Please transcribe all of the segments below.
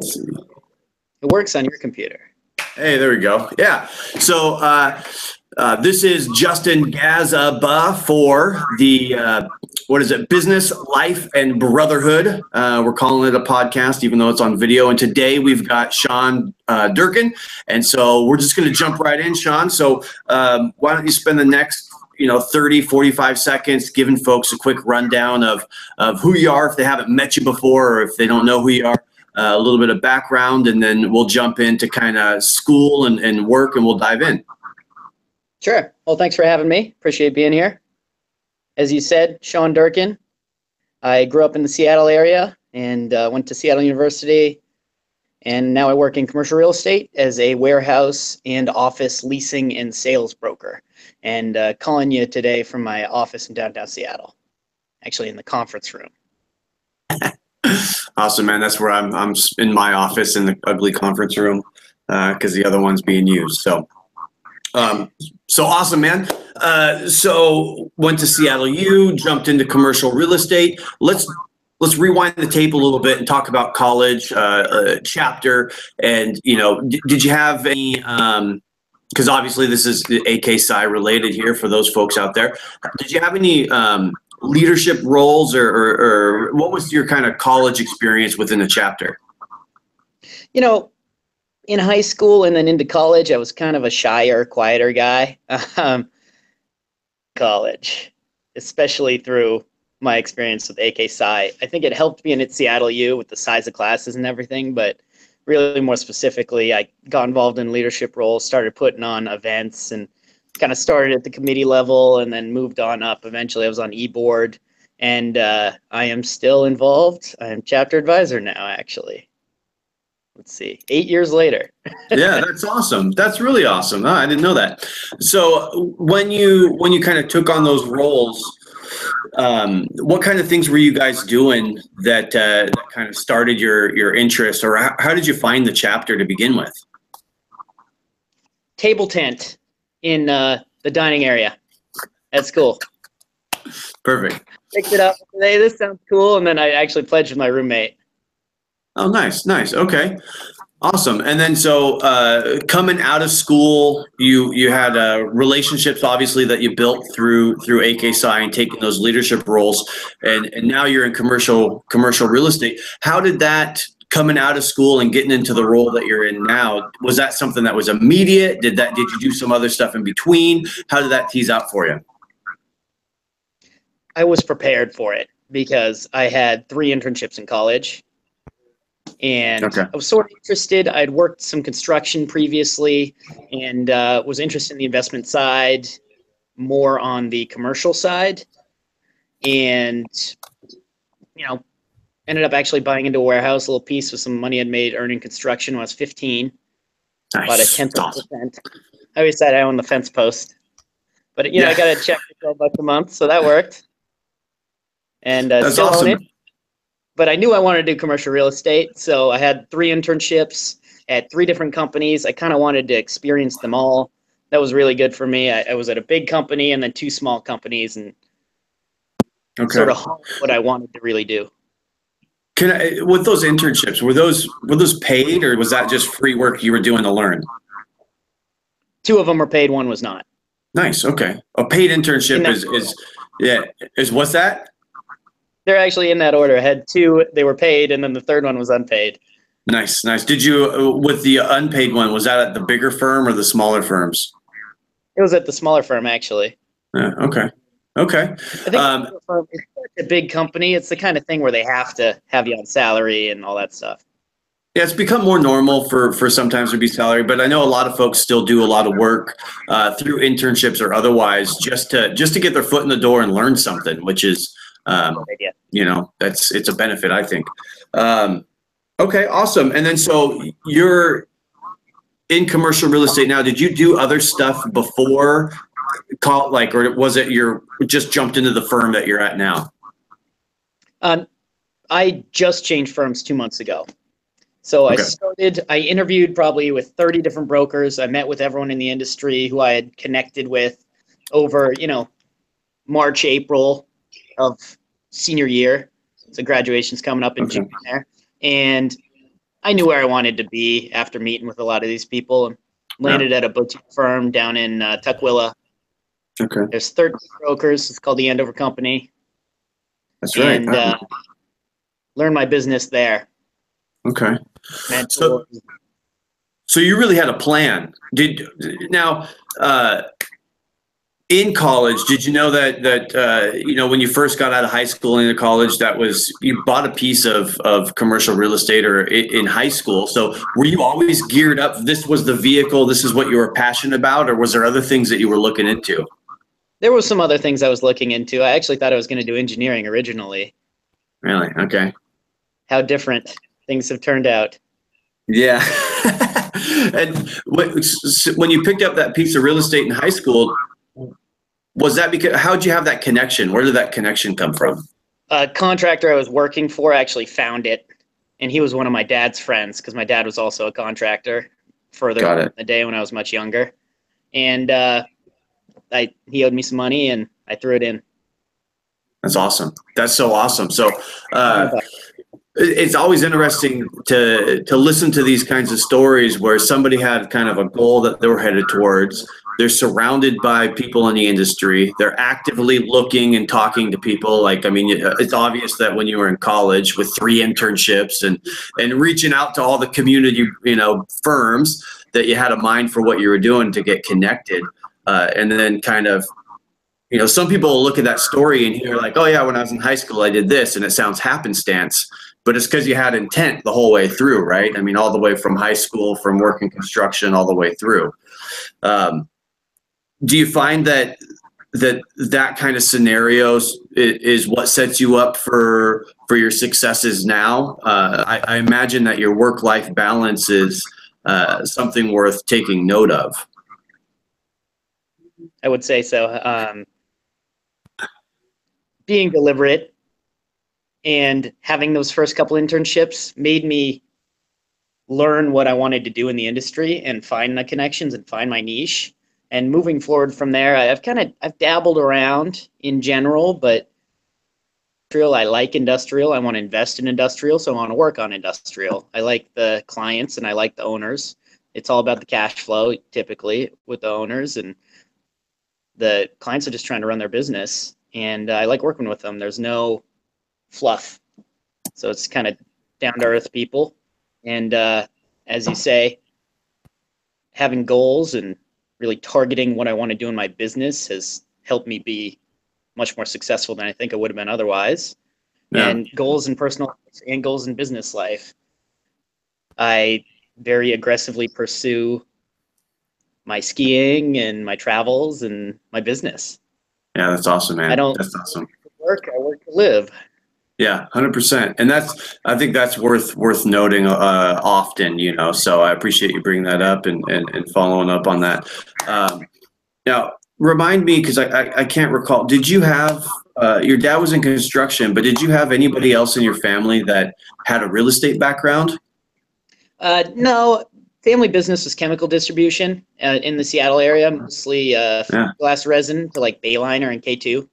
It works on your computer. Hey, there we go. Yeah. So this is Justin Gazaba for the, what is it, Business, Life, and Brotherhood. We're calling it a podcast, even though it's on video. And today we've got Sean Durkin. And so we're just going to jump right in, Sean. So why don't you spend the next 30, 45 seconds giving folks a quick rundown of who you are if they haven't met you before or if they don't know who you are. A little bit of background, and then we'll jump into kind of school and work, and we'll dive in. Sure. Well, thanks for having me. Appreciate being here. As you said, Sean Durkin. I grew up in the Seattle area and went to Seattle University, and now I work in commercial real estate as a warehouse and office leasing and sales broker, and calling you today from my office in downtown Seattle, actually in the conference room. Awesome, man. That's where I'm in my office in the ugly conference room because the other one's being used. So awesome, man. So went to Seattle U, jumped into commercial real estate. Let's rewind the tape a little bit and talk about college chapter. And did you have any? Because obviously this is AK Psi related here for those folks out there. Did you have any leadership roles or what was your kind of college experience within the chapter? In high school and then into college, I was kind of a shyer, quieter guy. College, especially through my experience with AK Psi. I think it helped being at Seattle U with the size of classes and everything, but really more specifically, I got involved in leadership roles, started putting on events, and kind of started at the committee level and then moved on up. Eventually I was on e-board, and I am still involved. I am chapter advisor now, actually. Let's see, 8 years later. Yeah, that's awesome. That's really awesome. I didn't know that. So when you kind of took on those roles, what kind of things were you guys doing that kind of started your interest, or how did you find the chapter to begin with? Table tent in the dining area at school. Perfect. Picked it up today. This sounds cool. And then I actually pledged with my roommate. Oh, nice. Okay. Awesome. And then so coming out of school, you had relationships obviously that you built through AK Psi and taking those leadership roles, and now you're in commercial real estate. How did that, coming out of school and getting into the role that you're in now, was that something that was immediate? Did you do some other stuff in between? How did that tease out for you? I was prepared for it because I had 3 internships in college, and okay. I was sort of interested. I'd worked some construction previously and was interested in the investment side, more on the commercial side, and ended up actually buying into a warehouse, a little piece with some money I'd made earning construction when I was 15. Nice. About a 10th of a percent. I always said I own the fence post. But, I got a check for $12 a month, so that worked. And still awesome. Own it. But I knew I wanted to do commercial real estate, so I had 3 internships at 3 different companies. I kind of wanted to experience them all. That was really good for me. I was at a big company and then 2 small companies, and sort of honed what I wanted to really do. With those internships, were those paid, or was that just free work you were doing to learn? 2 of them were paid, 1 was not. Nice. Okay. A paid internship is what's that? They're actually in that order. I had 2, they were paid, and then the 3rd one was unpaid. Nice. Did you, with the unpaid one, was that at the bigger firm or the smaller firms? It was at the smaller firm, actually. Yeah. Okay. I think it's such a big company. It's the kind of thing where they have to have you on salary and all that stuff. Yeah, it's become more normal for sometimes to be salary, but I know a lot of folks still do a lot of work through internships or otherwise just to get their foot in the door and learn something, which is it's a benefit, I think. Okay, awesome. And then so you're in commercial real estate now. Did you do other stuff before or was it you're just jumped into the firm that you're at now? I just changed firms 2 months ago. So okay. I interviewed probably with 30 different brokers. I met with everyone in the industry who I had connected with over, March, April of senior year. So graduation's coming up in June there. And I knew where I wanted to be after meeting with a lot of these people, and landed at a boutique firm down in Tukwila. Okay. There's 13 brokers. It's called the Andover Company. That's right. And learn my business there. Okay. Mentor. So you really had a plan. In college, did you know that you know, when you first got out of high school and into college, you bought a piece of commercial real estate or in high school? So were you always geared up? This was the vehicle. This is what you were passionate about, or was there other things that you were looking into? There were some other things I was looking into. I actually thought I was going to do engineering originally. Really? Okay. How different things have turned out. Yeah. And when you picked up that piece of real estate in high school, was that because, how'd you have that connection? Where did that connection come from? A contractor I was working for actually found it, and he was one of my dad's friends because my dad was also a contractor further in the day when I was much younger. And he owed me some money, and I threw it in. That's awesome. That's so awesome. So it's always interesting to listen to these kinds of stories where somebody had kind of a goal that they were headed towards. They're surrounded by people in the industry. They're actively looking and talking to people. Like, I mean, it's obvious that when you were in college with 3 internships and reaching out to all the community, firms, that you had a mind for what you were doing to get connected. And then kind of, some people will look at that story and hear like, oh yeah, when I was in high school, I did this, and it sounds happenstance, but it's because you had intent the whole way through, right? I mean, all the way from high school, from working construction, all the way through. Do you find that kind of scenarios is what sets you up for your successes now? I imagine that your work-life balance is something worth taking note of. I would say so. Being deliberate and having those first couple internships made me learn what I wanted to do in the industry and find the connections and find my niche. And moving forward from there, I've dabbled around in general, but I like industrial. I want to invest in industrial, so I want to work on industrial. I like the clients and I like the owners. It's all about the cash flow typically with the owners, and the clients are just trying to run their business, and I like working with them. There's no fluff. So it's kind of down to earth people. And as you say, having goals and really targeting what I want to do in my business has helped me be much more successful than I think I would have been otherwise. Yeah. And goals in personal life and goals in business life. I very aggressively pursue my skiing and my travels and my business. Yeah, that's awesome, man. That's awesome. I work to live. Yeah, 100%. And I think that's worth noting often, so I appreciate you bringing that up and following up on that. Now, remind me, because I can't recall, did you have, your dad was in construction, but did you have anybody else in your family that had a real estate background? No. Family business was chemical distribution in the Seattle area, mostly glass resin to like Bayliner and K2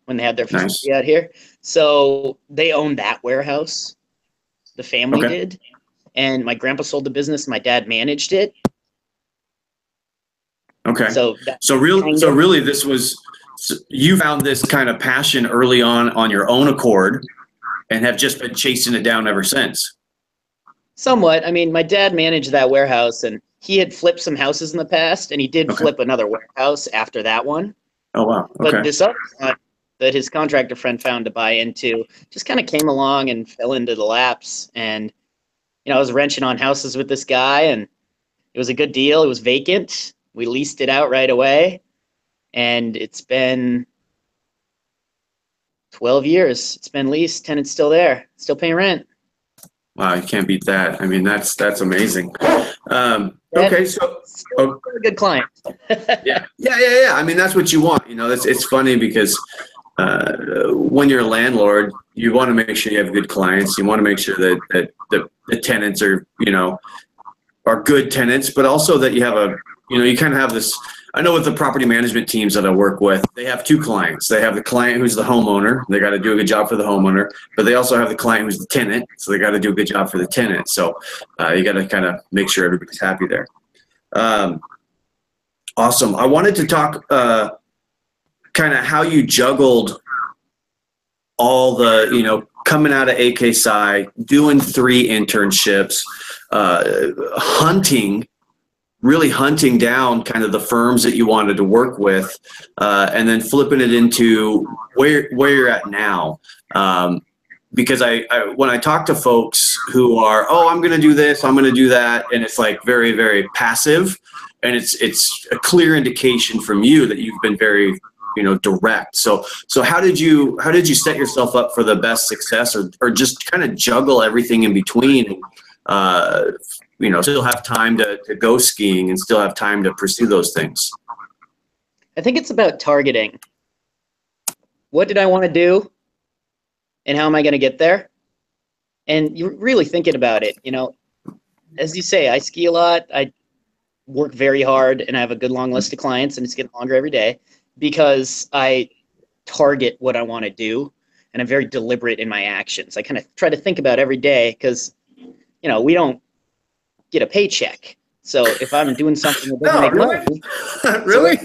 when they had their facility out here. So they owned that warehouse. The family did. And my grandpa sold the business and my dad managed it. Okay. So really this was, you found this kind of passion early on your own accord and have just been chasing it down ever since. Somewhat. I mean, my dad managed that warehouse, and he had flipped some houses in the past, and he did flip another warehouse after that one. Oh, wow. Okay. But this other one that his contractor friend found to buy into just kind of came along and fell into the laps. And, I was wrenching on houses with this guy, and it was a good deal. It was vacant. We leased it out right away, and it's been 12 years. It's been leased, tenant's still there, still paying rent. Wow, you can't beat that. I mean, that's amazing. Okay, so a good client. Yeah. I mean, that's what you want. It's funny because when you're a landlord, you want to make sure you have good clients. You want to make sure that the tenants are, are good tenants, but also that you have you kind of have this, I know with the property management teams that I work with, they have two clients. They have the client who's the homeowner. They got to do a good job for the homeowner, but they also have the client who's the tenant. So they got to do a good job for the tenant. So you got to kind of make sure everybody's happy there. Awesome. I wanted to talk kind of how you juggled all the, you know, coming out of AK Sci, doing 3 internships, really hunting down kind of the firms that you wanted to work with, and then flipping it into where you're at now. Because when I talk to folks who are, oh, I'm going to do this, I'm going to do that, and it's like very, very passive, and it's a clear indication from you that you've been very, you know, direct. So how did you set yourself up for the best success, or just kind of juggle everything in between, you know, still have time to go skiing and still have time to pursue those things? I think it's about targeting. What did I want to do? And how am I going to get there? And you're really thinking about it. You know, as you say, I ski a lot. I work very hard, and I have a good long list of clients, and it's getting longer every day because I target what I want to do, and I'm very deliberate in my actions. I kind of try to think about every day because, you know, we don't get a paycheck. So if I'm doing something that doesn't make money, really?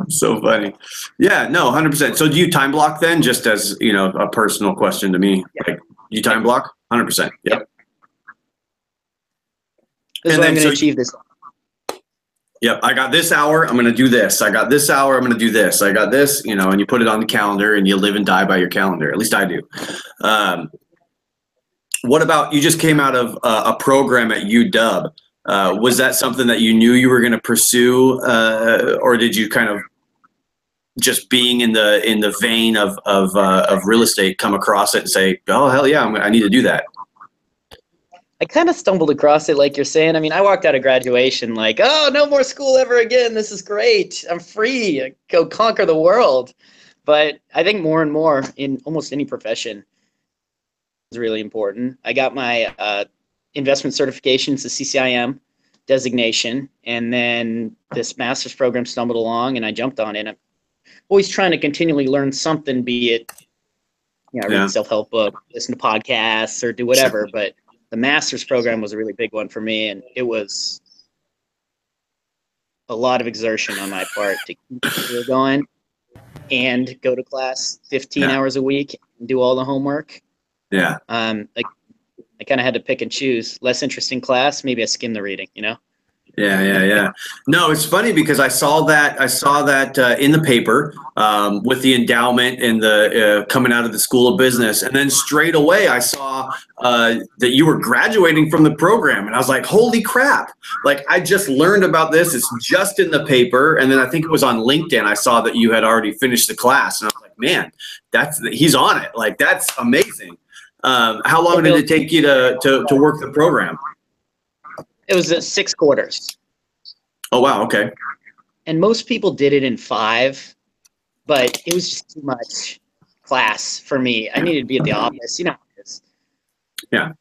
So funny. Yeah, no, 100%. So do you time block then, just as, you know, a personal question to me? Yeah. Like, you time block? 100%. Yep. This is what I'm going to achieve this. Yep, I got this hour, I'm going to do this. I got this hour, I'm going to do this. I got this, you know, and you put it on the calendar and you live and die by your calendar. At least I do. What about, you just came out of a program at UW. Was that something that you knew you were going to pursue, or did you kind of just being in the vein of real estate come across it and say, oh, hell yeah, I need to do that? I kind of stumbled across it, like you're saying. I mean, I walked out of graduation like, oh, no more school ever again. This is great. I'm free. I go conquer the world. But I think more and more in almost any profession is really important. I got my investment certifications, the CCIM designation, and then this master's program stumbled along, and I jumped on it. I'm always trying to continually learn something, be it, you know, read a self-help book, listen to podcasts, or do whatever. But the master's program was a really big one for me, and it was a lot of exertion on my part to keep it going and go to class 15 hours a week and do all the homework. Yeah. Like, I kind of had to pick and choose. Less interesting class, maybe I skim the reading, you know? Yeah. No, it's funny because I saw that in the paper with the endowment and the coming out of the School of Business, and then straight away I saw that you were graduating from the program, and I was like, holy crap! Like, I just learned about this. It's just in the paper, and then I think it was on LinkedIn. I saw that you had already finished the class, and I was like, man, he's on it. Like, that's amazing. How long did it take you to work the program? It was 6 quarters. Oh, wow. Okay. And most people did it in 5, but it was just too much class for me. I needed to be at the office. You know how it is. Yeah.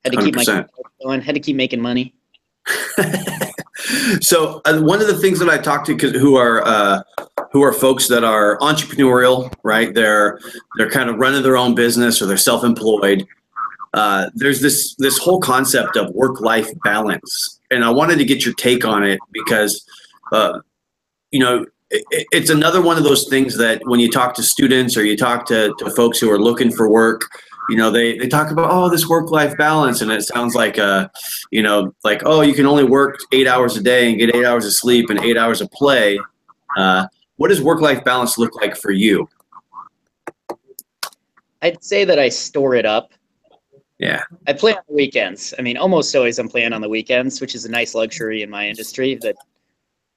Had to 100%. Keep my going. Had to keep making money. So one of the things that I talk to who are folks that are entrepreneurial, right? They're kind of running their own business, or they're self-employed. There's this whole concept of work-life balance, and I wanted to get your take on it because, you know, it's another one of those things that when you talk to students or you talk to folks who are looking for work, you know, they talk about, oh, this work-life balance, and it sounds like, you know, like, oh, you can only work 8 hours a day and get 8 hours of sleep and 8 hours of play. What does work-life balance look like for you? I'd say that I store it up. Yeah. I play on the weekends. I mean, almost always I'm playing on the weekends, which is a nice luxury in my industry that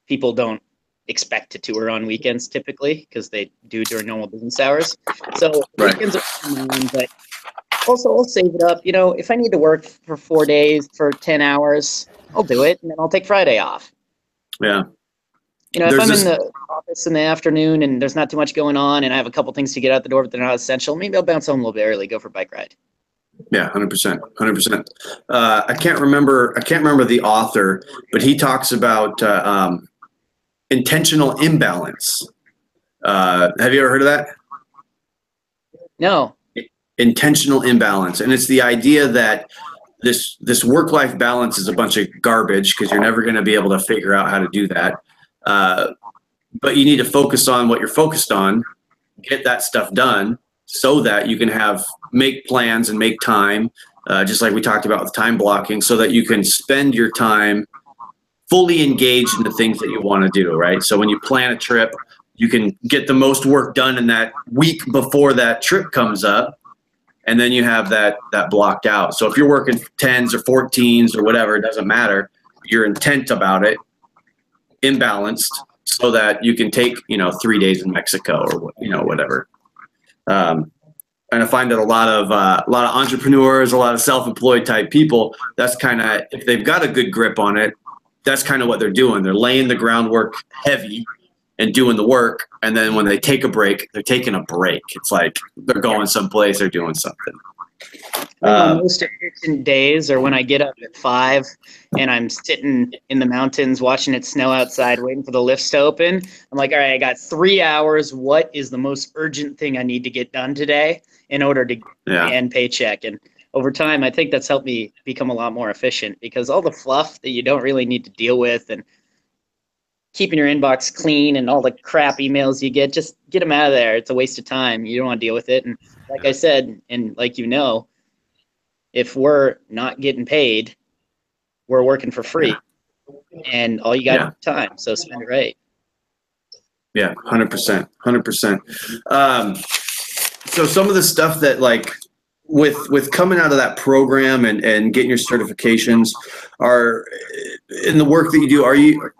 people don't expect to tour on weekends typically because they do during normal business hours. So weekends are fun, but also I'll save it up. You know, if I need to work for 4 days for 10 hours, I'll do it, and then I'll take Friday off. Yeah. You know, if I'm in the office in the afternoon and there's not too much going on and I have a couple things to get out the door but they're not essential, maybe I'll bounce home a little bit early, go for a bike ride. Yeah, 100%, 100%. I can't remember the author, but he talks about intentional imbalance. Have you ever heard of that? No. Intentional imbalance, and it's the idea that this work-life balance is a bunch of garbage because you're never going to be able to figure out how to do that. But you need to focus on what you're focused on, get that stuff done, so that you can make plans and make time, just like we talked about with time blocking, so that you can spend your time fully engaged in the things that you want to do, right? So when you plan a trip, you can get the most work done in that week before that trip comes up, and then you have that blocked out. So if you're working 10s or 14s or whatever, it doesn't matter. You're intent about it, imbalanced, so that you can take 3 days in Mexico or whatever. And I find that a lot of entrepreneurs, a lot of self-employed type people, that's kind of, if they've got a good grip on it, that's kind of what they're doing. They're laying the groundwork heavy and doing the work. And then when they take a break, they're taking a break. It's like they're going someplace, they're doing something. Most efficient days are when I get up at 5 and I'm sitting in the mountains watching it snow outside, waiting for the lifts to open. I'm like, all right, I got 3 hours. What is the most urgent thing I need to get done today in order to get my end paycheck? And over time, I think that's helped me become a lot more efficient, because all the fluff that you don't really need to deal with, and keeping your inbox clean and all the crap emails you get, just get them out of there. It's a waste of time. You don't want to deal with it. And like I said, and like if we're not getting paid, we're working for free, and all you got is time. So spend it right. Yeah, 100%, 100%. So some of the stuff that, like, with coming out of that program and getting your certifications, are in the work that you do, are you,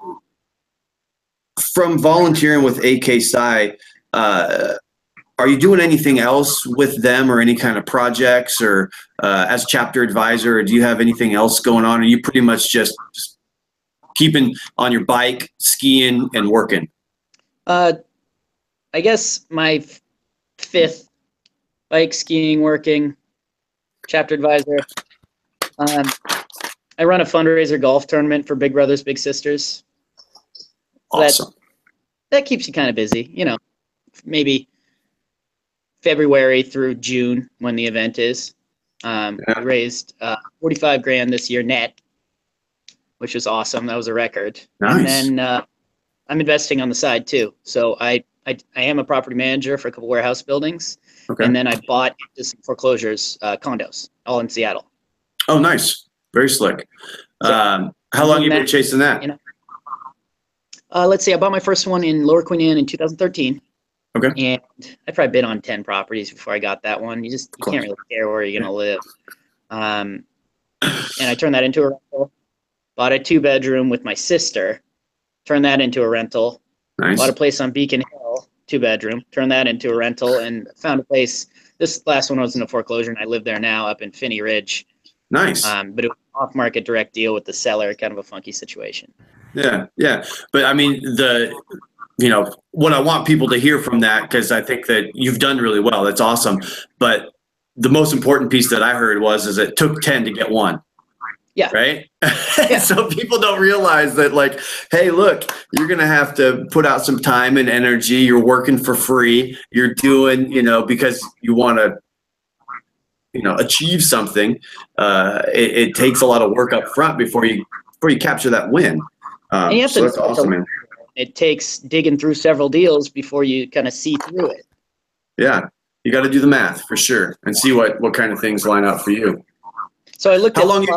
from volunteering with AK Psi, are you doing anything else with them, or any kind of projects, or as chapter advisor, or do you have anything else going on? Or are you pretty much just keeping on your bike, skiing, and working? I guess my 5th bike, skiing, working, chapter advisor. I run a fundraiser golf tournament for Big Brothers Big Sisters. So awesome. That keeps you kind of busy, maybe February through June when the event is. I raised $45,000 this year net, which was awesome. That was a record. Nice. And then I'm investing on the side too. So I am a property manager for a couple warehouse buildings. Okay. And then I bought some foreclosures, condos, all in Seattle. Oh, nice. Very slick. So, how long have you been chasing that? Let's see. I bought my first one in Lower Queen Anne in 2013. Okay. And I probably bid on 10 properties before I got that one. You can't really care where you're going to live. And I turned that into a rental. Bought a 2-bedroom with my sister. Turned that into a rental. Nice. Bought a place on Beacon Hill, 2-bedroom. Turned that into a rental, and found a place. This last one was in a foreclosure, and I live there now up in Finney Ridge. Nice. But it was an off-market direct deal with the seller, kind of a funky situation. Yeah. But I mean, what I want people to hear from that, because I think that you've done really well. That's awesome. But the most important piece that I heard is it took 10 to get 1. Yeah. Right. Yeah. So people don't realize that, like, hey, look, you're going to have to put out some time and energy. You're working for free. You're doing, because you want to, achieve something. It takes a lot of work up front before you capture that win. So that's awesome, man. It takes digging through several deals before you kind of see through it. Yeah. You got to do the math for sure and see what kind of things line up for you. So I looked at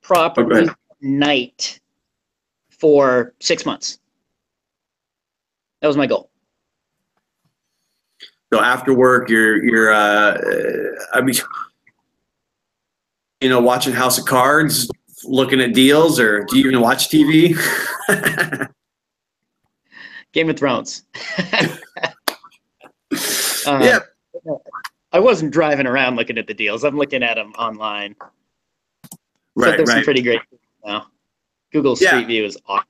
property night for 6 months. That was my goal. So after work, you're watching House of Cards, looking at deals, or do you even watch TV? Game of Thrones. Yeah. I wasn't driving around looking at the deals. I'm looking at them online. Right, so there's some pretty great things now. Google Street View is awesome.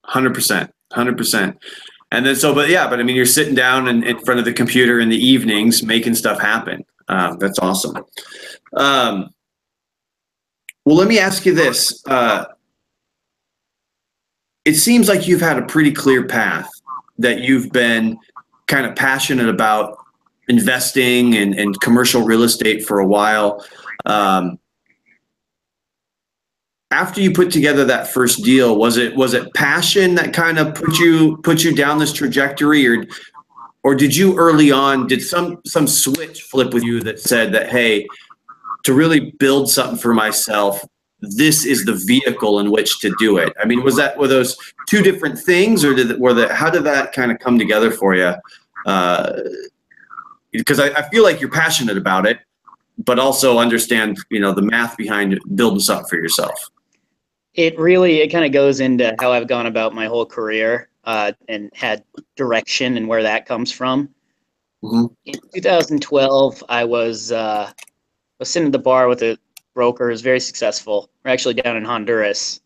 100%. And then but I mean, you're sitting down in front of the computer in the evenings making stuff happen. That's awesome. Well, let me ask you this. It seems like you've had a pretty clear path, that you've been kind of passionate about investing and commercial real estate for a while. After you put together that first deal, was it passion that kind of put you down this trajectory, or did you early on, did some switch flip with you that said that, hey, to really build something for myself, this is the vehicle in which to do it? I mean, were those two different things, or how did that kind of come together for you? Because I feel like you're passionate about it, but also understand, the math behind building something for yourself. It kind of goes into how I've gone about my whole career, and had direction and where that comes from. Mm-hmm. In 2012, I was sitting at the bar with a broker who's very successful. We're actually down in Honduras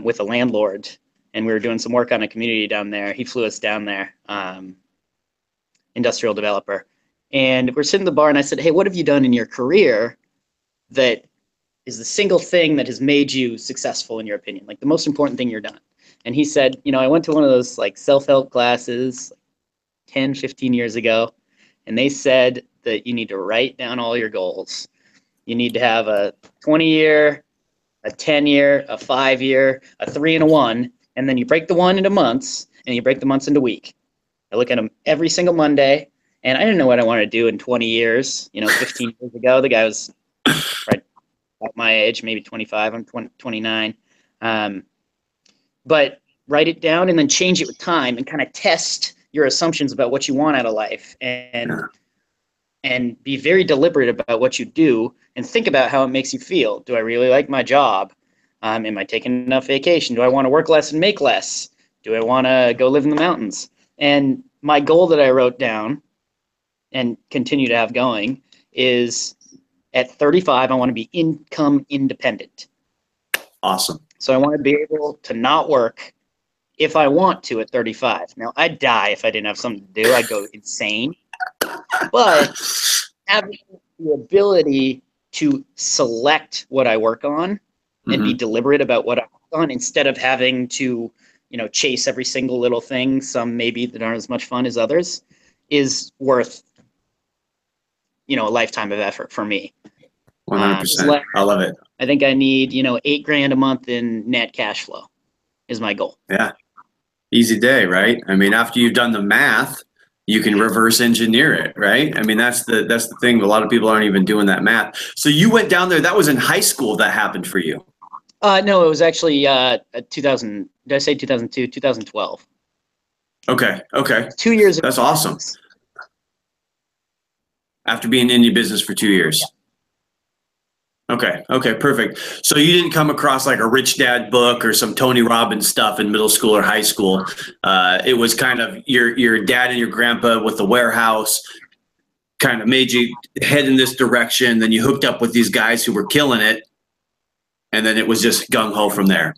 with a landlord, and we were doing some work on a community down there. He flew us down there, industrial developer. And we're sitting at the bar, and I said, hey, what have you done in your career that is the single thing that has made you successful in your opinion, like the most important thing you're done? And he said, I went to one of those like self-help classes 10, 15 years ago, and they said that you need to write down all your goals. You need to have a 20-year, a 10-year, a 5-year, a 3 and a 1, and then you break the 1 into months, and you break the months into week. I look at them every single Monday, and I didn't know what I wanted to do in 20 years. 15 years ago, the guy was right about my age, maybe 25. I'm 29. But write it down and then change it with time and kind of test your assumptions about what you want out of life, and be very deliberate about what you do, and think about how it makes you feel. Do I really like my job? Am I taking enough vacation? Do I want to work less and make less? Do I want to go live in the mountains? And my goal that I wrote down and continue to have going is, at 35, I want to be income independent. Awesome. So I want to be able to not work if I want to at 35. Now, I'd die if I didn't have something to do. I'd go insane. But having the ability to select what I work on and be deliberate about what I work on, instead of having to, chase every single little thing, some maybe that aren't as much fun as others, is worth, a lifetime of effort for me. 100%. I love it. I think I need, $8,000 a month in net cash flow is my goal. Yeah. Easy day, right? I mean, after you've done the math, you can reverse engineer it, right? I mean, that's the thing. A lot of people aren't even doing that math. So you went down there. That was in high school that happened for you. No, it was actually 2000. Did I say 2002? 2012. Okay. 2 years. That's awesome. After being in indie business for 2 years. Yeah. Okay, perfect. So you didn't come across like a Rich Dad book or some Tony Robbins stuff in middle school or high school. It was kind of your dad and your grandpa with the warehouse kind of made you head in this direction. Then you hooked up with these guys who were killing it, and then it was just gung-ho from there.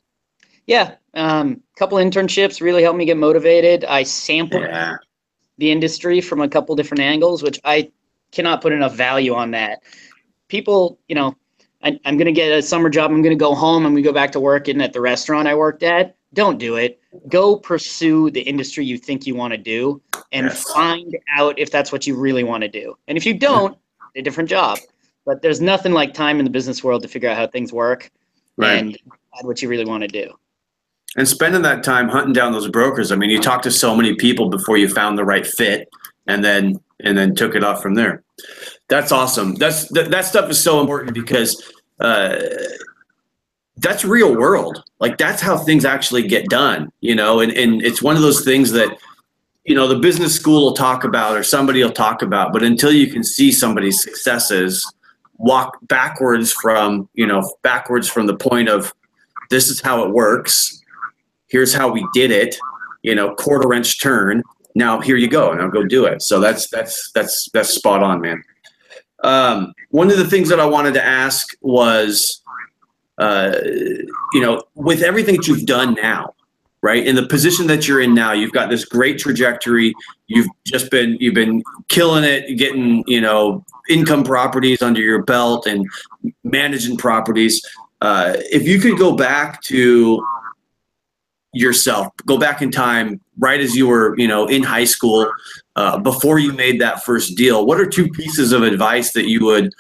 Yeah, couple internships really helped me get motivated. I sampled the industry from a couple different angles, which I cannot put enough value on that. People, I'm going to get a summer job. I'm going to go home. I'm going to go back to working at the restaurant I worked at. Don't do it. Go pursue the industry you think you want to do, and find out if that's what you really want to do. And if you don't, a different job. But there's nothing like time in the business world to figure out how things work and decide what you really want to do. And spending that time hunting down those brokers. I mean, you talked to so many people before you found the right fit, and then took it off from there. That's awesome. That stuff is so important, because that's real world. Like, that's how things actually get done, and it's one of those things that, the business school will talk about, or somebody will talk about, but until you can see somebody's successes, walk backwards from the point of, this is how it works. Here's how we did it, quarter inch turn. Now here you go. Now go do it. So that's spot on, man. One of the things that I wanted to ask was, with everything that you've done now, right? In the position that you're in now, you've got this great trajectory. You've been killing it, getting, income properties under your belt and managing properties. If you could go back to yourself, go back in time, right as you were, in high school, before you made that first deal, what are two pieces of advice that you would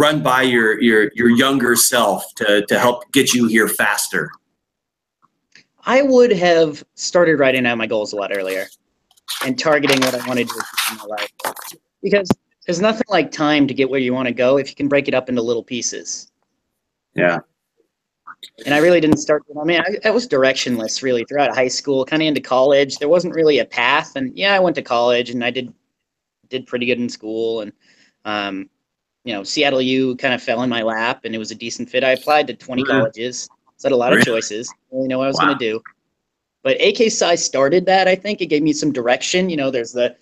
run by your younger self to help get you here faster? I would have started writing out my goals a lot earlier and targeting what I wanted to achieve in my life, because there's nothing like time to get where you want to go if you can break it up into little pieces. Yeah. And I really didn't start. I was directionless really throughout high school, kind of into college. There wasn't really a path. And yeah, I went to college and I did pretty good in school. And, Seattle U kind of fell in my lap and it was a decent fit. I applied to 20 colleges. So I had a lot of choices. I didn't really know what I was going to do. But AK Psi started that, I think. It gave me some direction. There's the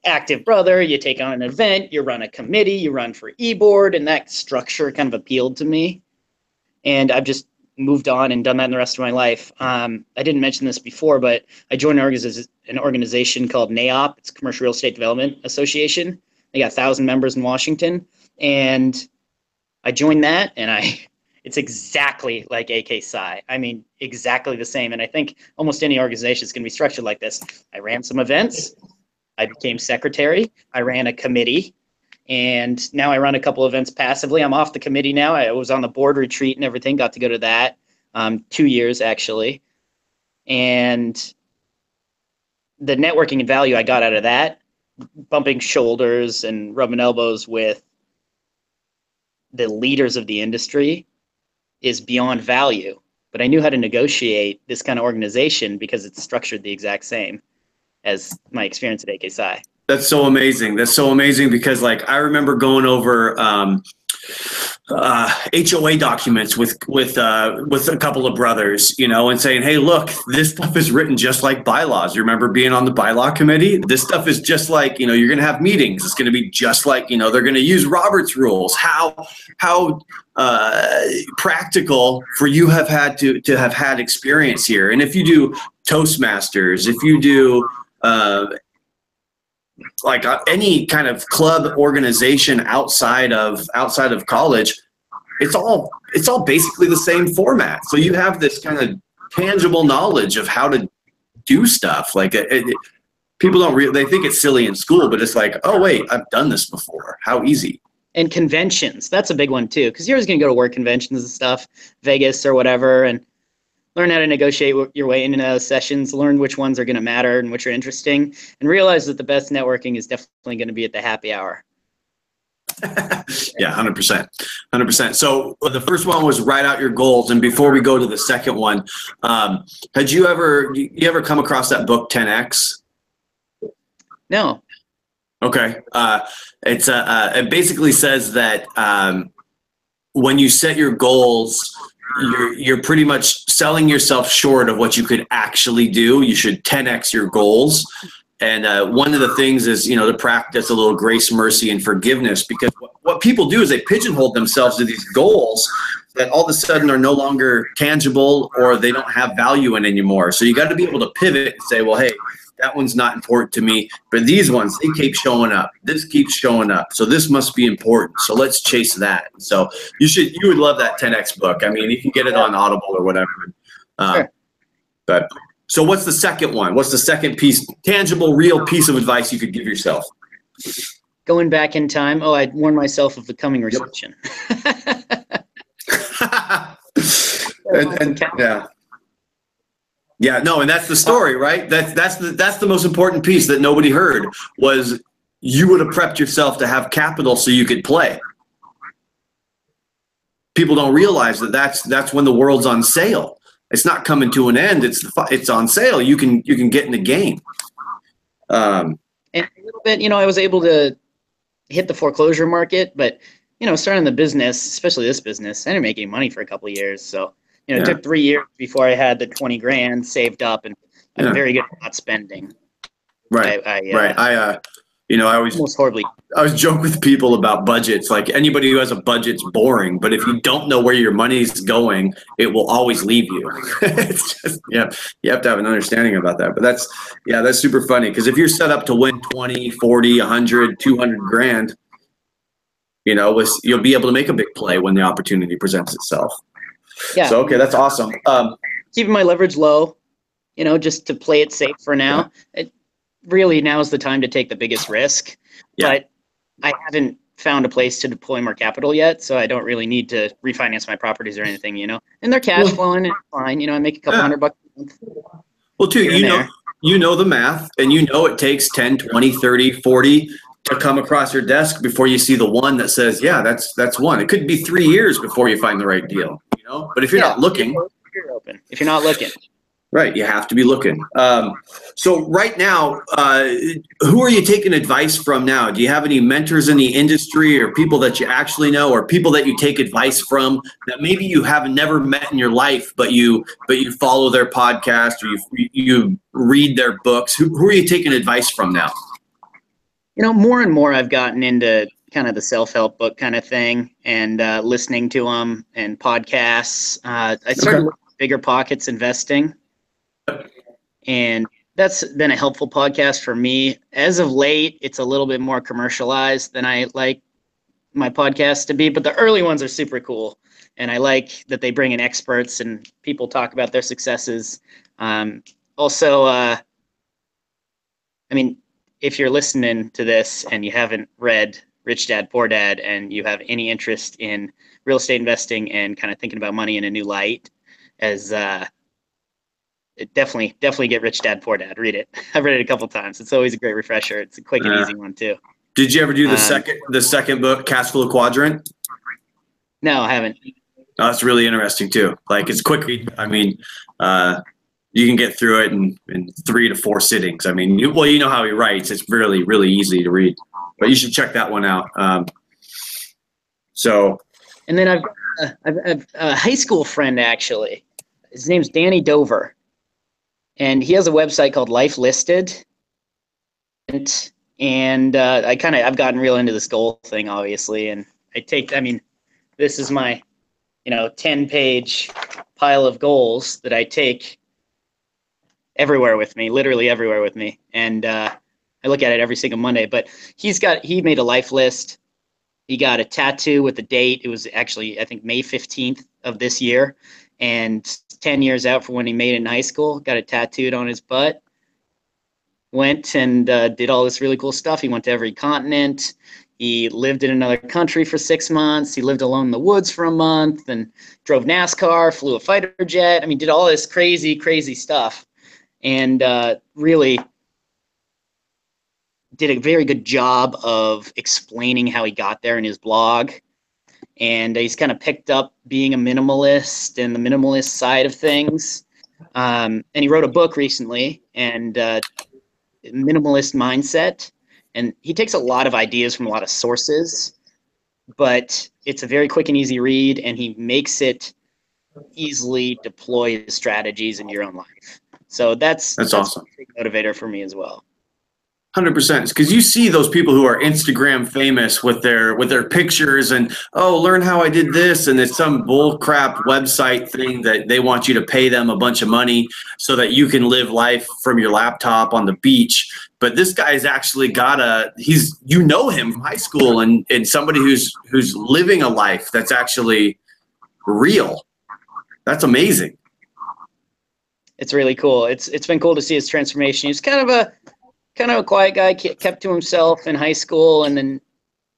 active brother. You take on an event. You run a committee. You run for e-board. And that structure kind of appealed to me. And I've just moved on and done that in the rest of my life. I didn't mention this before, but I joined an organization called NAOP. It's Commercial Real Estate Development Association. They got 1,000 members in Washington. And I joined that, and it's exactly like AK Psi. I mean, exactly the same. And I think almost any organization is going to be structured like this. I ran some events. I became secretary. I ran a committee. And now I run a couple events passively. I'm off the committee now. I was on the board retreat and everything. Got to go to that 2 years, actually. And the networking and value I got out of that, bumping shoulders and rubbing elbows with the leaders of the industry, is beyond value. But I knew how to negotiate this kind of organization because it's structured the exact same as my experience at AK Psi. That's so amazing. That's so amazing because, I remember going over HOA documents with a couple of brothers, and saying, "Hey, look, this stuff is written just like bylaws." You remember being on the bylaw committee? This stuff is just like, you're going to have meetings. It's going to be just like, they're going to use Robert's rules. How practical for you have had to have had experience here. And if you do Toastmasters, if you do any kind of club organization outside of college, it's all basically the same format. So you have this kind of tangible knowledge of how to do stuff. People they think it's silly in school, but it's like, oh wait, I've done this before. How easy. And conventions, that's a big one too, because you're always going to go to work conventions and stuff, Vegas or whatever, and learn how to negotiate your way in and out of sessions, learn which ones are going to matter and which are interesting, and realize that the best networking is definitely going to be at the happy hour. Yeah, 100%. 100%. So the first one was write out your goals. And before we go to the second one, had you ever come across that book 10X? No. Okay. It basically says that when you set your goals, you're pretty much selling yourself short of what you could actually do. You should 10X your goals. And one of the things is, to practice a little grace, mercy, and forgiveness, because what people do is they pigeonhole themselves to these goals that all of a sudden are no longer tangible or they don't have value in anymore. So you got to be able to pivot and say, well, hey, that one's not important to me, but these ones, they keep showing up. This keeps showing up. So this must be important. So let's chase that. So you would love that 10X book. I mean, you can get it on Audible or whatever. Sure. But so what's the second one? What's the second piece, tangible, real piece of advice you could give yourself? Going back in time. Oh, I'd warn myself of the coming recession. Yeah. Yeah, no, and that's the story, right? That's the most important piece that nobody heard, was you would have prepped yourself to have capital so you could play. People don't realize that's when the world's on sale. It's not coming to an end. It's on sale. You can get in the game. And a little bit, I was able to hit the foreclosure market, but starting the business, especially this business, I didn't make any money for a couple of years, so. It took 3 years before I had the 20 grand saved up, and I'm very good at not spending. Right. Right. I almost horribly. I always joke with people about budgets. Like anybody who has a budget's boring, but if you don't know where your money's going, it will always leave you. It's just, yeah, you have to have an understanding about that. But that's super funny because if you're set up to win 20, 40, 100, 200 grand, you'll be able to make a big play when the opportunity presents itself. Yeah. So, okay, that's awesome. Keeping my leverage low, just to play it safe for now. Yeah. Really, now is the time to take the biggest risk. Yeah. But I haven't found a place to deploy more capital yet, so I don't really need to refinance my properties or anything, And they're cash flowing and it's fine. I make a couple $100 a month. Well, too, you know the math, and it takes 10, 20, 30, 40 to come across your desk before you see the one that says, yeah, that's one. It could be 3 years before you find the right deal, But if you're not looking, you're open. If you're not looking. Right, you have to be looking. So right now, who are you taking advice from now? Do you have any mentors in the industry or people that you actually know or people that you take advice from that maybe you have never met in your life, but you follow their podcast or you read their books? Who are you taking advice from now? More and more I've gotten into kind of the self-help book kind of thing and listening to them and podcasts. I started looking at Bigger Pockets Investing. And that's been a helpful podcast for me. As of late, it's a little bit more commercialized than I like my podcast to be, but the early ones are super cool. And I like that they bring in experts and people talk about their successes. If you're listening to this and you haven't read Rich Dad, Poor Dad, and you have any interest in real estate investing and kind of thinking about money in a new light, definitely get Rich Dad, Poor Dad. Read it. I've read it a couple times. It's always a great refresher. It's a quick and easy one too. Did you ever do the second book, Cash Flow Quadrant? No, I haven't. Oh, it's really interesting too. Like it's quick. You can get through it in 3 to 4 sittings. You know how he writes. It's really, really easy to read. But you should check that one out. And then I've a high school friend actually. His name's Danny Dover. And he has a website called Life Listed. And I've gotten real into this goal thing, obviously. And this is my, 10-page pile of goals that I take everywhere with me, literally everywhere with me. And I look at it every single Monday. But he made a life list. He got a tattoo with the date. It was actually, I think, May 15th of this year. And 10 years out from when he made it in high school, got it tattooed on his butt, went and did all this really cool stuff. He went to every continent. He lived in another country for 6 months. He lived alone in the woods for a month and drove NASCAR, flew a fighter jet. Did all this crazy, crazy stuff. And really did a very good job of explaining how he got there in his blog. And he's kind of picked up being a minimalist and the minimalist side of things. And he wrote a book recently, and Minimalist Mindset. And he takes a lot of ideas from a lot of sources, but it's a very quick and easy read, and he makes it easily deploy the strategies in your own life. So that's awesome. A big motivator for me as well. 100%, because you see those people who are Instagram famous with their pictures and learn how I did this, and it's some bull crap website thing that they want you to pay them a bunch of money so that you can live life from your laptop on the beach. But this guy's actually got him from high school and somebody who's living a life that's actually real. That's amazing. It's really cool. It's been cool to see his transformation. He's kind of a quiet guy, kept to himself in high school, and then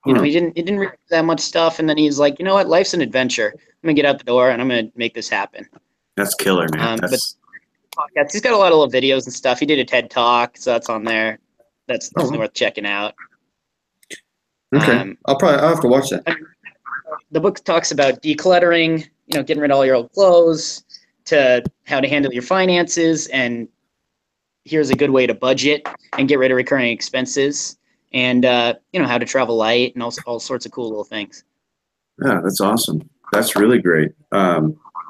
he didn't read that much stuff, and then he's like, you know what, life's an adventure. I'm gonna get out the door and I'm gonna make this happen. That's killer, man. But he's got a lot of little videos and stuff. He did a TED Talk, so that's on there. That's definitely worth checking out. Okay, I'll have to watch that. The book talks about decluttering, getting rid of all your old clothes, to how to handle your finances, and here's a good way to budget and get rid of recurring expenses, and how to travel light, and all sorts of cool little things. Yeah, that's awesome. That's really great.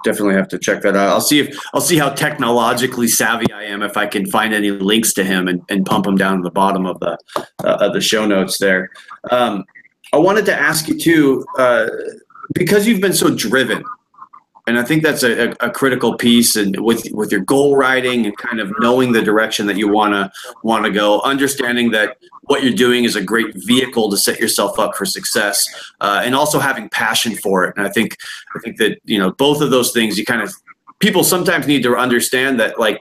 definitely have to check that out. I'll see how technologically savvy I am if I can find any links to him and pump them down to the bottom of the show notes there. I wanted to ask you too, because you've been so driven, and I think that's a critical piece, and with your goal writing and kind of knowing the direction that you wanna go, understanding that what you're doing is a great vehicle to set yourself up for success, and also having passion for it. And I think that, you know, both of those things, people sometimes need to understand that, like,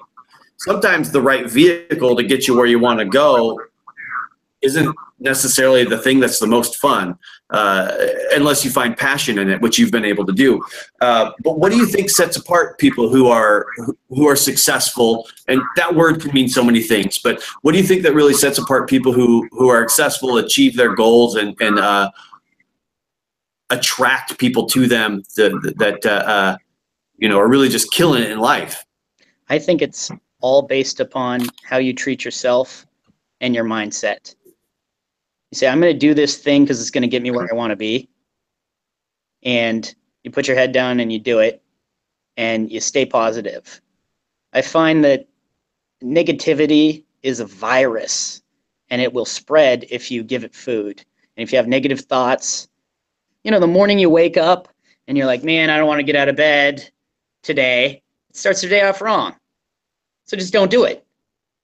sometimes the right vehicle to get you where you want to go isn't necessarily the thing that's the most fun, unless you find passion in it, which you've been able to do. But what do you think sets apart people who are successful? And that word can mean so many things, but what do you think that really sets apart people who are successful, achieve their goals, and attract people to them that you know, are really just killing it in life? I think it's all based upon how you treat yourself and your mindset. You say, I'm going to do this thing because it's going to get me where I want to be. And you put your head down and you do it, and you stay positive. I find that negativity is a virus, and it will spread if you give it food. And if you have negative thoughts, you know, the morning you wake up and you're like, man, I don't want to get out of bed today, it starts your day off wrong. So just don't do it.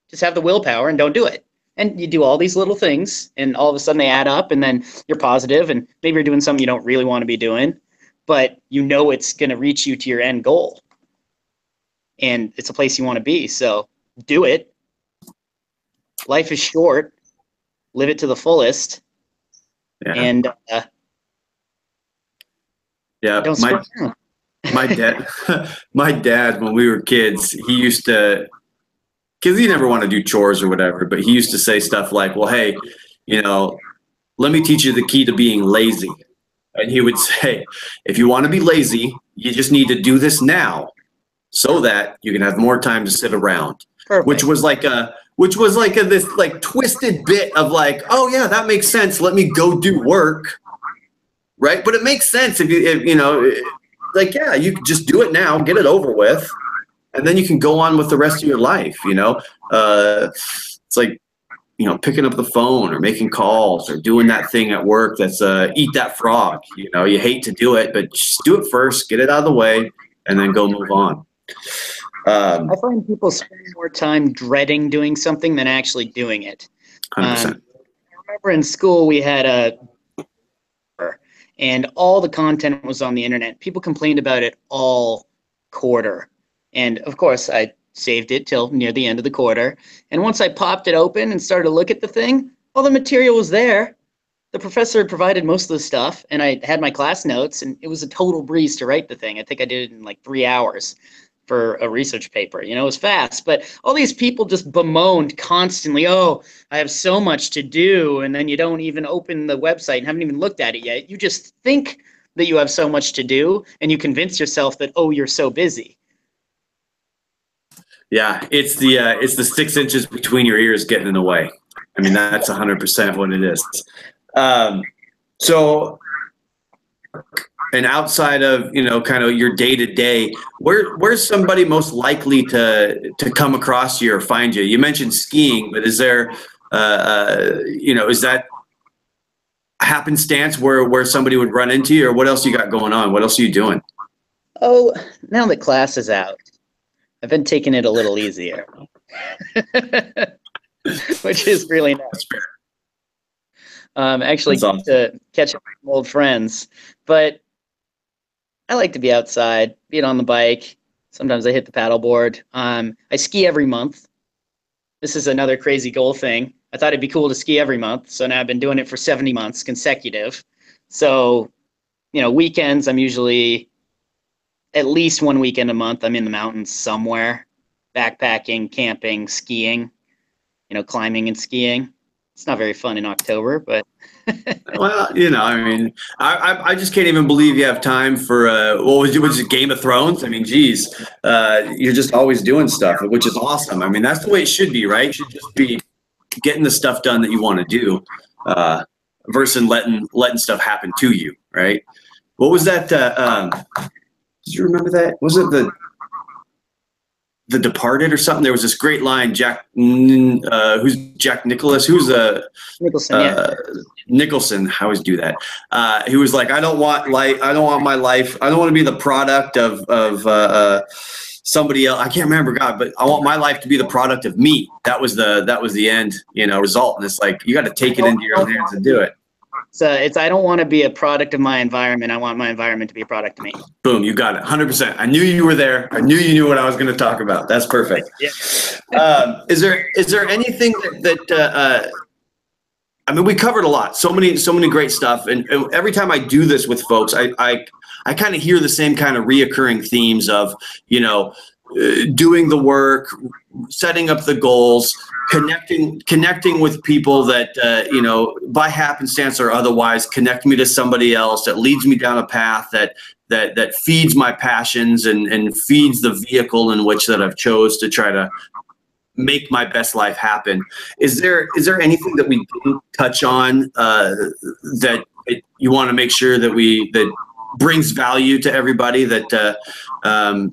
Just have the willpower and don't do it. And you do all these little things, and all of a sudden they add up, and then you're positive, and maybe you're doing something you don't really want to be doing, but you know it's going to reach you to your end goal. And it's a place you want to be, so do it. Life is short. Live it to the fullest. Yeah. And yeah, don't my dad, when we were kids, he used to, because he never wanted to do chores or whatever, but he used to say stuff like, well, hey, you know, let me teach you the key to being lazy. And he would say, if you want to be lazy, you just need to do this now so that you can have more time to sit around. Perfect. Which was like this like twisted bit of like, oh yeah, that makes sense. Let me go do work. Right. But it makes sense if you know, like, yeah, you can just do it now, get it over with. And then you can go on with the rest of your life, you know. It's like, you know, picking up the phone or making calls or doing that thing at work that's eat that frog. You know, you hate to do it, but just do it first, get it out of the way, and then go move on. I find people spend more time dreading doing something than actually doing it. 100%. I remember in school we had and all the content was on the internet. People complained about it all quarter. And of course, I saved it till near the end of the quarter. And once I popped it open and started to look at the thing, all the material was there. The professor provided most of the stuff, and I had my class notes, and it was a total breeze to write the thing. I think I did it in like 3 hours for a research paper. You know, it was fast. But all these people just bemoaned constantly, oh, I have so much to do, and then you don't even open the website and haven't even looked at it yet. You just think that you have so much to do, and you convince yourself that, oh, you're so busy. Yeah, it's the 6 inches between your ears getting in the way. I mean, that's 100% what it is. So, and outside of, you know, kind of your day to day, where's somebody most likely to come across you or find you? You mentioned skiing, but is there, you know, is that happenstance where somebody would run into you, or what else you got going on? What else are you doing? Oh, now that class is out, I've been taking it a little easier, which is really nice. Actually, awesome. To catch up with some old friends. But I like to be outside, being on the bike. Sometimes I hit the paddleboard. I ski every month. This is another crazy goal thing. I thought it'd be cool to ski every month, so now I've been doing it for 70 months consecutive. So, you know, weekends, I'm usually at least one weekend a month, I'm in the mountains somewhere, backpacking, camping, skiing, you know, climbing and skiing. It's not very fun in October, but. Well, you know, I mean, I just can't even believe you have time for, what was it, Game of Thrones? I mean, geez, you're just always doing stuff, which is awesome. I mean, that's the way it should be, right? You should just be getting the stuff done that you want to do, versus letting stuff happen to you, right? What was that? Did you remember that? Was it the Departed or something? There was this great line, who's Jack Nicholas? Who's Nicholson, Nicholson. I always do that. He was like, I don't want my life. I don't want to be the product of somebody else. I can't remember, God, but I want my life to be the product of me. That was the end, result. And it's like, you got to take it into your own hands and do it. So I don't want to be a product of my environment. I want my environment to be a product of me. Boom, you got it. 100%. I knew you were there. I knew you knew what I was going to talk about. That's perfect. Yeah. Is there anything that I mean, we covered a lot, so many great stuff. And every time I do this with folks, I kind of hear the same kind of reoccurring themes of, doing the work, setting up the goals, connecting with people that, by happenstance or otherwise connect me to somebody else that leads me down a path that feeds my passions and feeds the vehicle in which that I've chose to try to make my best life happen. Is there anything that we didn't touch on that you want to make sure that brings value to everybody, that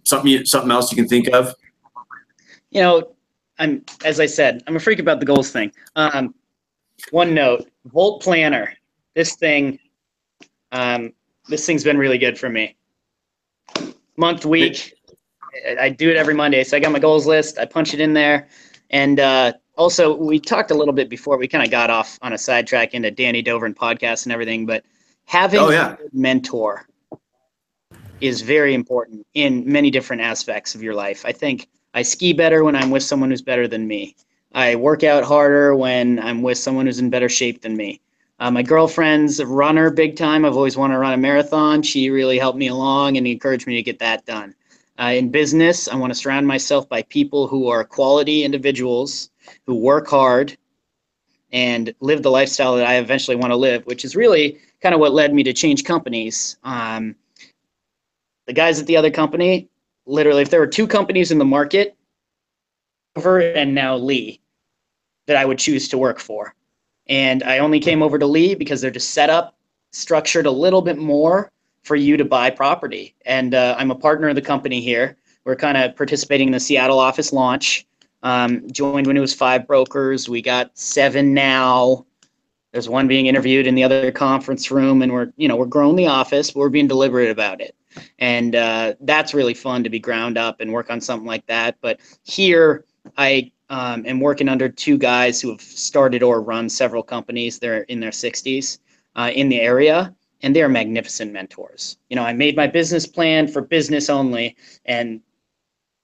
something else you can think of? As I said, I'm a freak about the goals thing. One note, Volt Planner. This thing's been really good for me. Month, week, I do it every Monday. So I got my goals list. I punch it in there. And also, we talked a little bit before. We kind of got off on a sidetrack into Danny Dover and podcasts and everything. But having a good mentor is very important in many different aspects of your life. I think I ski better when I'm with someone who's better than me. I work out harder when I'm with someone who's in better shape than me. My girlfriend's a runner big time. I've always wanted to run a marathon. She really helped me along and encouraged me to get that done. In business, I want to surround myself by people who are quality individuals, who work hard and live the lifestyle that I eventually want to live, which is really kind of what led me to change companies. The guys at the other company, literally, if there were two companies in the market, Dover and now Lee, that I would choose to work for. And I only came over to Lee because they're just set up, structured a little bit more for you to buy property. And I'm a partner of the company here. We're kind of participating in the Seattle office launch. Joined when it was 5 brokers. We got 7 now. There's one being interviewed in the other conference room, and we're growing the office, but we're being deliberate about it. And that's really fun to be ground up and work on something like that. But here I am working under 2 guys who have started or run several companies. They're in their 60s in the area, and they're magnificent mentors. I made my business plan for business only, and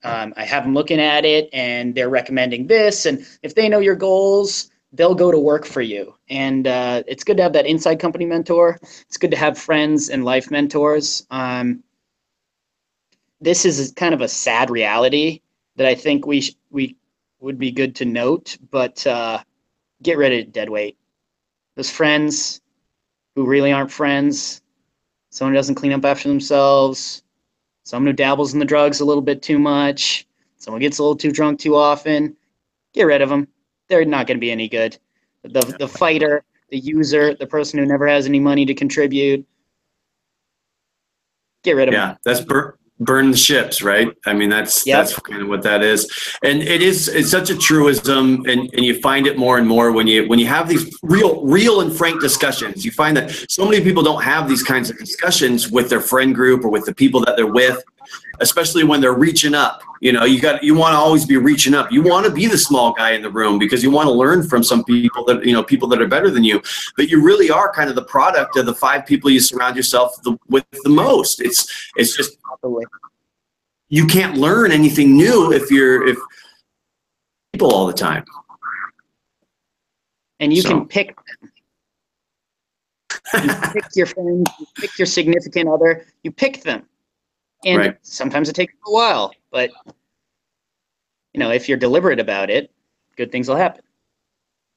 I have them looking at it, and they're recommending this. And if they know your goals, they'll go to work for you. And it's good to have that inside company mentor. It's good to have friends and life mentors. This is kind of a sad reality that I think we would be good to note, but get rid of dead weight. Those friends who really aren't friends, someone who doesn't clean up after themselves, someone who dabbles in the drugs a little bit too much, someone gets a little too drunk too often, get rid of them. They're not going to be any good. The fighter, the user, the person who never has any money to contribute, get rid of them. Yeah, that's burn the ships, right? I mean, that's kind of what that is. And it's such a truism, and you find it more and more when you have these real and frank discussions. You find that so many people don't have these kinds of discussions with their friend group or with the people that they're with, especially when they're reaching up. You want to always be reaching up. You want to be the small guy in the room because you want to learn from some people that, people that are better than you, but you really are kind of the product of the 5 people you surround yourself with the most. It's just, you can't learn anything new if people all the time. And you can pick them. You pick your friends, you pick your significant other, you pick them. And sometimes it takes a while, but if you're deliberate about it, good things will happen.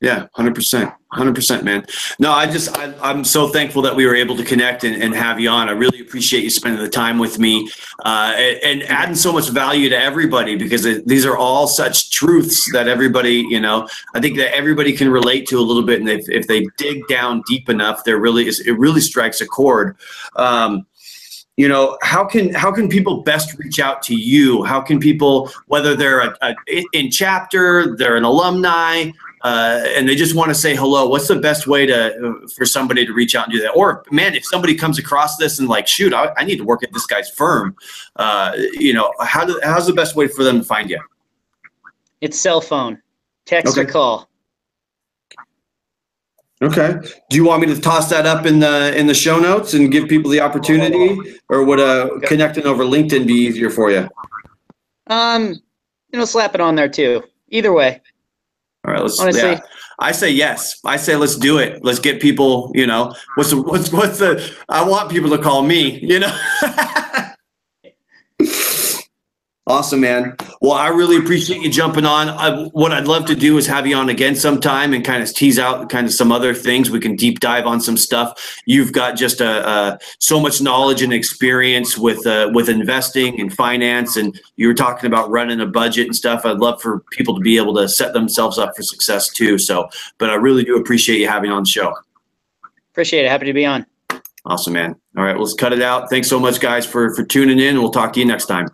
Yeah, 100%, man. No, I'm so thankful that we were able to connect and have you on. I really appreciate you spending the time with me and adding so much value to everybody, because these are all such truths that everybody, I think that everybody can relate to a little bit. And if they dig down deep enough, it really strikes a chord. you know, how can people best reach out to you? How can people, whether they're in chapter, they're an alumni, and they just want to say hello, what's the best way for somebody to reach out and do that? Or man, if somebody comes across this and like, shoot, I need to work at this guy's firm, you know, how's the best way for them to find you? It's cell phone, text, or call. Okay. Do you want me to toss that up in the show notes and give people the opportunity, or would connecting over LinkedIn be easier for you? You know, slap it on there too. Either way. All right. Honestly, I say yes. I say let's do it. Let's get people. You know, what's the? I want people to call me. You know. Awesome, man. Well, I really appreciate you jumping on. What I'd love to do is have you on again sometime and kind of tease out kind of some other things. We can deep dive on some stuff. You've got just so much knowledge and experience with investing and finance, and you were talking about running a budget and stuff. I'd love for people to be able to set themselves up for success too. So, but I really do appreciate you having on the show. Appreciate it. Happy to be on. Awesome, man. All right, let's cut it out. Thanks so much, guys, for tuning in. We'll talk to you next time.